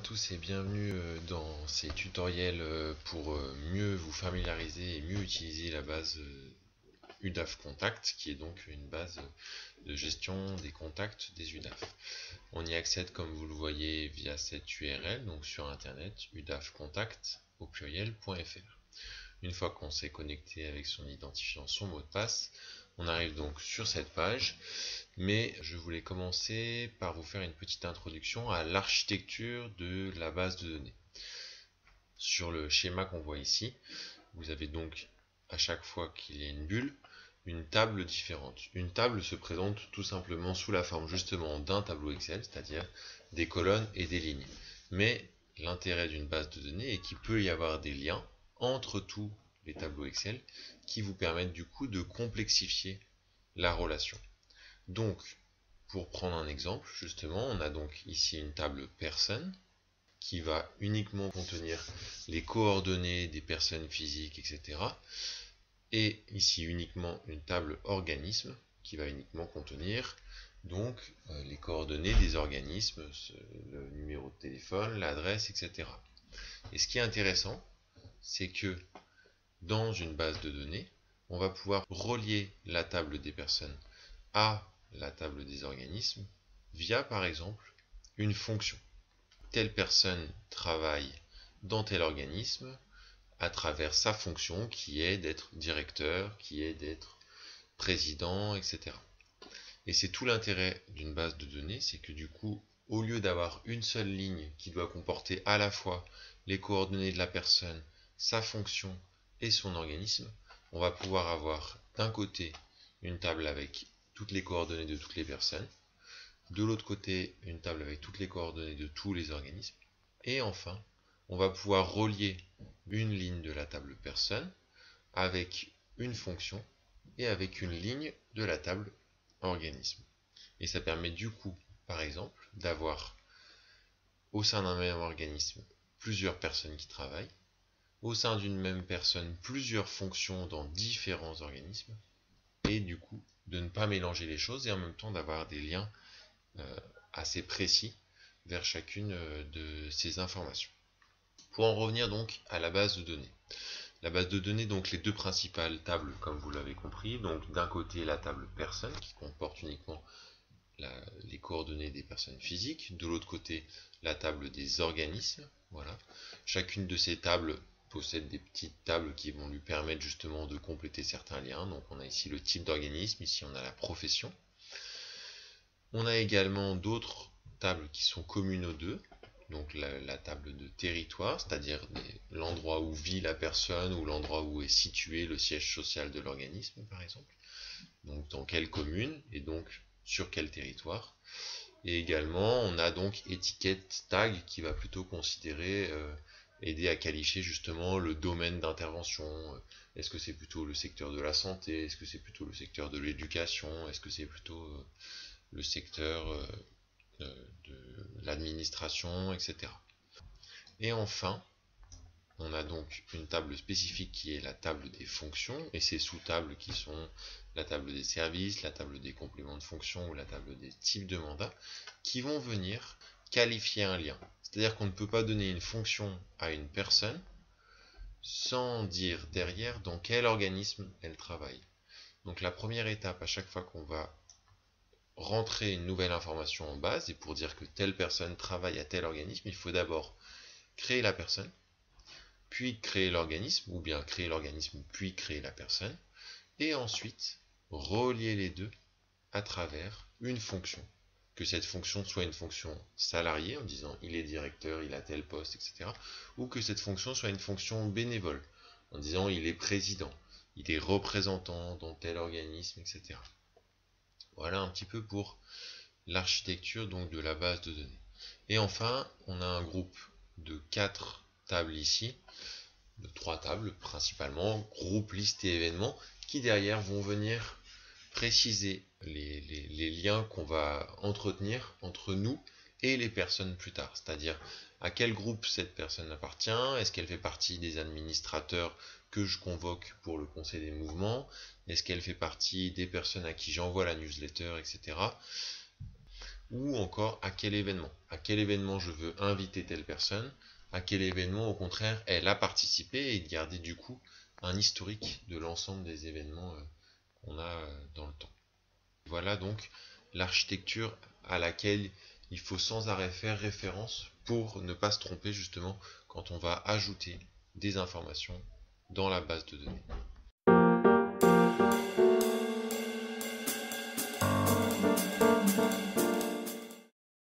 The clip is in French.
à tous et bienvenue dans ces tutoriels pour mieux vous familiariser et mieux utiliser la base UDAF Contact, qui est donc une base de gestion des contacts des UDAF. On y accède, comme vous le voyez, via cette URL, donc sur internet, udafcontact au pluriel.fr. Une fois qu'on s'est connecté avec son identifiant, son mot de passe, on arrive donc sur cette page, mais je voulais commencer par vous faire une petite introduction à l'architecture de la base de données. Sur le schéma qu'on voit ici, vous avez donc, à chaque fois qu'il y a une bulle, une table différente. Une table se présente tout simplement sous la forme justement d'un tableau Excel, c'est-à-dire des colonnes et des lignes. Mais l'intérêt d'une base de données est qu'il peut y avoir des liens entre tous les tableaux Excel qui vous permettent du coup de complexifier la relation. Donc, pour prendre un exemple, justement, on a donc ici une table personne qui va uniquement contenir les coordonnées des personnes physiques, etc. Et ici uniquement une table organisme qui va uniquement contenir donc les coordonnées des organismes, le numéro de téléphone, l'adresse, etc. Et ce qui est intéressant, c'est que dans une base de données, on va pouvoir relier la table des personnes à la table des organismes via par exemple une fonction. Telle personne travaille dans tel organisme à travers sa fonction qui est d'être directeur, qui est d'être président, etc. Et c'est tout l'intérêt d'une base de données, c'est que du coup, au lieu d'avoir une seule ligne qui doit comporter à la fois les coordonnées de la personne, sa fonction et son organisme, on va pouvoir avoir d'un côté une table avec toutes les coordonnées de toutes les personnes, de l'autre côté une table avec toutes les coordonnées de tous les organismes, et enfin on va pouvoir relier une ligne de la table personne avec une fonction et avec une ligne de la table organisme. Et ça permet du coup, par exemple, d'avoir au sein d'un même organisme plusieurs personnes qui travaillent, au sein d'une même personne plusieurs fonctions dans différents organismes, et du coup de ne pas mélanger les choses et en même temps d'avoir des liens assez précis vers chacune de ces informations. Pour en revenir donc à la base de données. La base de données, donc les deux principales tables, comme vous l'avez compris, donc d'un côté la table personne qui comporte uniquement les coordonnées des personnes physiques, de l'autre côté la table des organismes. Voilà. Chacune de ces tables possède des petites tables qui vont lui permettre justement de compléter certains liens. Donc on a ici le type d'organisme, ici on a la profession. On a également d'autres tables qui sont communes aux deux, donc la table de territoire, c'est-à-dire l'endroit où vit la personne ou l'endroit où est situé le siège social de l'organisme, par exemple. Donc dans quelle commune et donc sur quel territoire. Et également, on a donc étiquette tag qui va plutôt considérer, aider à qualifier justement le domaine d'intervention. Est-ce que c'est plutôt le secteur de la santé? Est-ce que c'est plutôt le secteur de l'éducation? Est-ce que c'est plutôt le secteur de l'administration, etc. Et enfin, on a donc une table spécifique qui est la table des fonctions, et ces sous-tables qui sont la table des services, la table des compléments de fonction ou la table des types de mandats, qui vont venir qualifier un lien. C'est-à-dire qu'on ne peut pas donner une fonction à une personne sans dire derrière dans quel organisme elle travaille. Donc la première étape à chaque fois qu'on va rentrer une nouvelle information en base, et pour dire que telle personne travaille à tel organisme, il faut d'abord créer la personne, puis créer l'organisme, ou bien créer l'organisme puis créer la personne, et ensuite relier les deux à travers une fonction. Que cette fonction soit une fonction salariée, en disant il est directeur, il a tel poste, etc. Ou que cette fonction soit une fonction bénévole, en disant il est président, il est représentant dans tel organisme, etc. Voilà un petit peu pour l'architecture donc de la base de données. Et enfin, on a un groupe de 4 tables ici, de 3 tables principalement, groupe, liste et événements, qui derrière vont venir préciser les liens qu'on va entretenir entre nous et les personnes plus tard. C'est-à-dire à quel groupe cette personne appartient, est-ce qu'elle fait partie des administrateurs que je convoque pour le conseil des mouvements, est-ce qu'elle fait partie des personnes à qui j'envoie la newsletter, etc. ou encore à quel événement je veux inviter telle personne, à quel événement au contraire elle a participé, et de garder du coup un historique de l'ensemble des événements qu'on a dans le temps. Voilà donc l'architecture à laquelle il faut sans arrêt faire référence pour ne pas se tromper justement quand on va ajouter des informations dans la base de données.